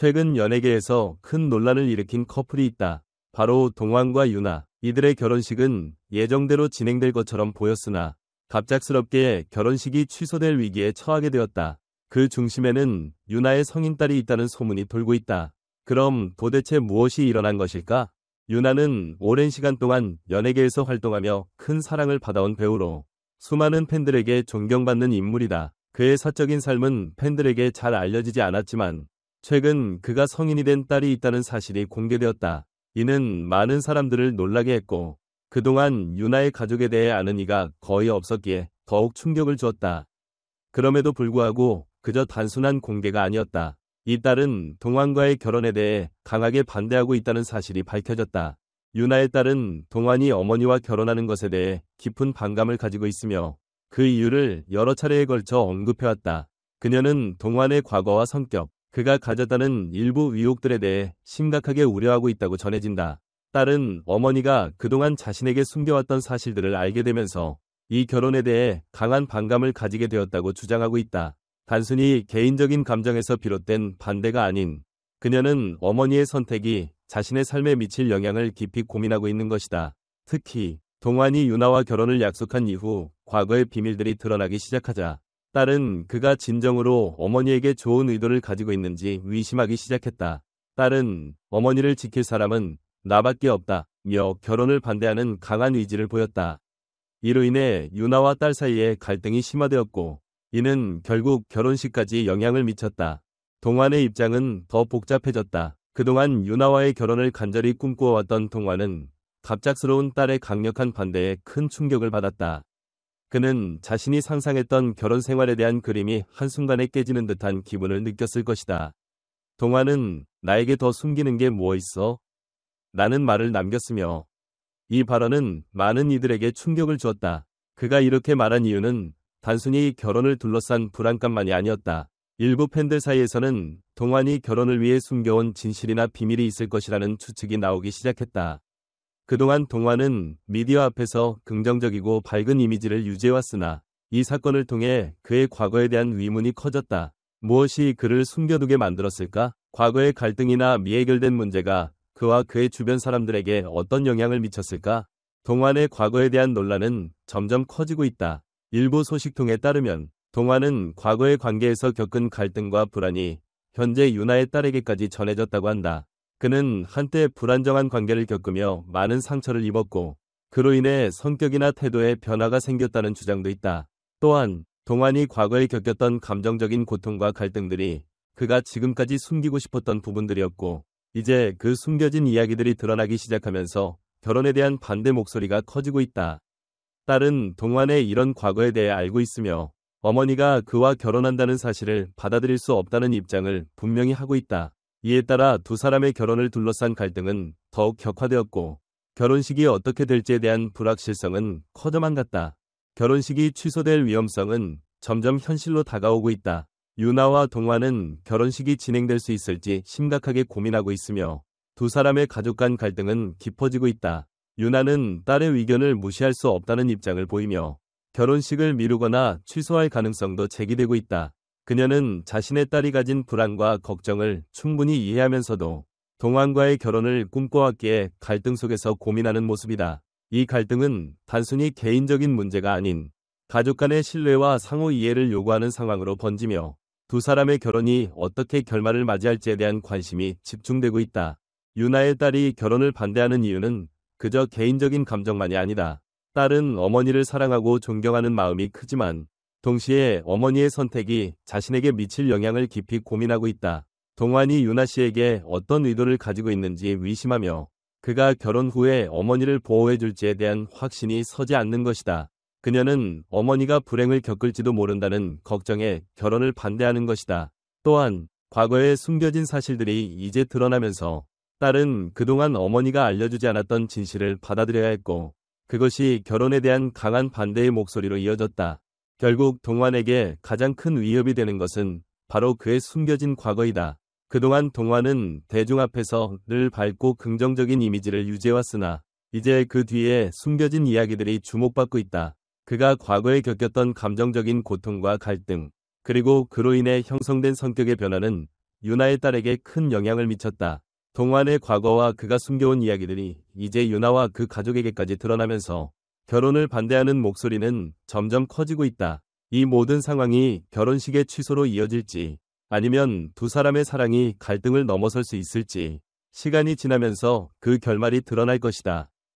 최근 연예계에서 큰 논란을 일으킨 커플이 있다. 바로 동환과 유나. 이들의 결혼식은 예정대로 진행될 것처럼 보였으나 갑작스럽게 결혼식이 취소될 위기에 처하게 되었다. 그 중심에는 유나의 성인 딸이 있다는 소문이 돌고 있다. 그럼 도대체 무엇이 일어난 것일까? 유나는 오랜 시간 동안 연예계에서 활동하며 큰 사랑을 받아온 배우로 수많은 팬들에게 존경받는 인물이다. 그의 사적인 삶은 팬들에게 잘 알려지지 않았지만 최근 그가 성인이 된 딸이 있다는 사실이 공개되었다. 이는 많은 사람들을 놀라게 했고 그동안 유나의 가족에 대해 아는 이가 거의 없었기에 더욱 충격을 주었다. 그럼에도 불구하고 그저 단순한 공개가 아니었다. 이 딸은 동환과의 결혼에 대해 강하게 반대하고 있다는 사실이 밝혀졌다. 유나의 딸은 동환이 어머니와 결혼하는 것에 대해 깊은 반감을 가지고 있으며 그 이유를 여러 차례에 걸쳐 언급해왔다. 그녀는 동환의 과거와 성격, 그가 가졌다는 일부 의혹들에 대해 심각하게 우려하고 있다고 전해진다. 딸은 어머니가 그동안 자신에게 숨겨왔던 사실들을 알게 되면서 이 결혼에 대해 강한 반감을 가지게 되었다고 주장하고 있다. 단순히 개인적인 감정에서 비롯된 반대가 아닌 그녀는 어머니의 선택이 자신의 삶에 미칠 영향을 깊이 고민하고 있는 것이다. 특히 동환이 유나와 결혼을 약속한 이후 과거의 비밀들이 드러나기 시작하자 딸은 그가 진정으로 어머니에게 좋은 의도를 가지고 있는지 의심하기 시작했다. 딸은 어머니를 지킬 사람은 나밖에 없다며 결혼을 반대하는 강한 의지를 보였다. 이로 인해 유나와 딸 사이에 갈등이 심화되었고 이는 결국 결혼식까지 영향을 미쳤다. 동환의 입장은 더 복잡해졌다. 그동안 유나와의 결혼을 간절히 꿈꾸어왔던 동환은 갑작스러운 딸의 강력한 반대에 큰 충격을 받았다. 그는 자신이 상상했던 결혼 생활에 대한 그림이 한순간에 깨지는 듯한 기분을 느꼈을 것이다. 동환은 나에게 더 숨기는 게 뭐 있어? 라는 말을 남겼으며 이 발언은 많은 이들에게 충격을 주었다. 그가 이렇게 말한 이유는 단순히 결혼을 둘러싼 불안감만이 아니었다. 일부 팬들 사이에서는 동환이 결혼을 위해 숨겨온 진실이나 비밀이 있을 것이라는 추측이 나오기 시작했다. 그동안 동환은 미디어 앞에서 긍정적이고 밝은 이미지를 유지해왔으나 이 사건을 통해 그의 과거에 대한 의문이 커졌다. 무엇이 그를 숨겨두게 만들었을까? 과거의 갈등이나 미해결된 문제가 그와 그의 주변 사람들에게 어떤 영향을 미쳤을까? 동환의 과거에 대한 논란은 점점 커지고 있다. 일부 소식통에 따르면 동환은 과거의 관계에서 겪은 갈등과 불안이 현재 유나의 딸에게까지 전해졌다고 한다. 그는 한때 불안정한 관계를 겪으며 많은 상처를 입었고 그로 인해 성격이나 태도에 변화가 생겼다는 주장도 있다. 또한 동환이 과거에 겪었던 감정적인 고통과 갈등들이 그가 지금까지 숨기고 싶었던 부분들이었고 이제 그 숨겨진 이야기들이 드러나기 시작하면서 결혼에 대한 반대 목소리가 커지고 있다. 딸은 동환의 이런 과거에 대해 알고 있으며 어머니가 그와 결혼한다는 사실을 받아들일 수 없다는 입장을 분명히 하고 있다. 이에 따라 두 사람의 결혼을 둘러싼 갈등은 더욱 격화되었고 결혼식이 어떻게 될지에 대한 불확실성은 커져만 갔다. 결혼식이 취소될 위험성은 점점 현실로 다가오고 있다. 유나와 동환은 결혼식이 진행될 수 있을지 심각하게 고민하고 있으며 두 사람의 가족 간 갈등은 깊어지고 있다. 유나는 딸의 의견을 무시할 수 없다는 입장을 보이며 결혼식을 미루거나 취소할 가능성도 제기되고 있다. 그녀는 자신의 딸이 가진 불안과 걱정을 충분히 이해하면서도 동환과의 결혼을 꿈꿔왔기에 갈등 속에서 고민하는 모습이다. 이 갈등은 단순히 개인적인 문제가 아닌 가족 간의 신뢰와 상호 이해를 요구하는 상황으로 번지며 두 사람의 결혼이 어떻게 결말을 맞이할지에 대한 관심이 집중되고 있다. 유나의 딸이 결혼을 반대하는 이유는 그저 개인적인 감정만이 아니다. 딸은 어머니를 사랑하고 존경하는 마음이 크지만 동시에 어머니의 선택이 자신에게 미칠 영향을 깊이 고민하고 있다. 동환이 유나 씨에게 어떤 의도를 가지고 있는지 의심하며 그가 결혼 후에 어머니를 보호해줄지에 대한 확신이 서지 않는 것이다. 그녀는 어머니가 불행을 겪을지도 모른다는 걱정에 결혼을 반대하는 것이다. 또한 과거에 숨겨진 사실들이 이제 드러나면서 딸은 그동안 어머니가 알려주지 않았던 진실을 받아들여야 했고 그것이 결혼에 대한 강한 반대의 목소리로 이어졌다. 결국 동환에게 가장 큰 위협이 되는 것은 바로 그의 숨겨진 과거이다. 그동안 동환은 대중 앞에서 늘 밝고 긍정적인 이미지를 유지해왔으나 이제 그 뒤에 숨겨진 이야기들이 주목받고 있다. 그가 과거에 겪었던 감정적인 고통과 갈등, 그리고 그로 인해 형성된 성격의 변화는 유나의 딸에게 큰 영향을 미쳤다. 동환의 과거와 그가 숨겨온 이야기들이 이제 유나와 그 가족에게까지 드러나면서 결혼을 반대하는 목소리는 점점 커지고 있다. 이 모든 상황이 결혼식의 취소로 이어질지 아니면 두 사람의 사랑이 갈등을 넘어설 수 있을지 시간이 지나면서 그 결말이 드러날 것이다.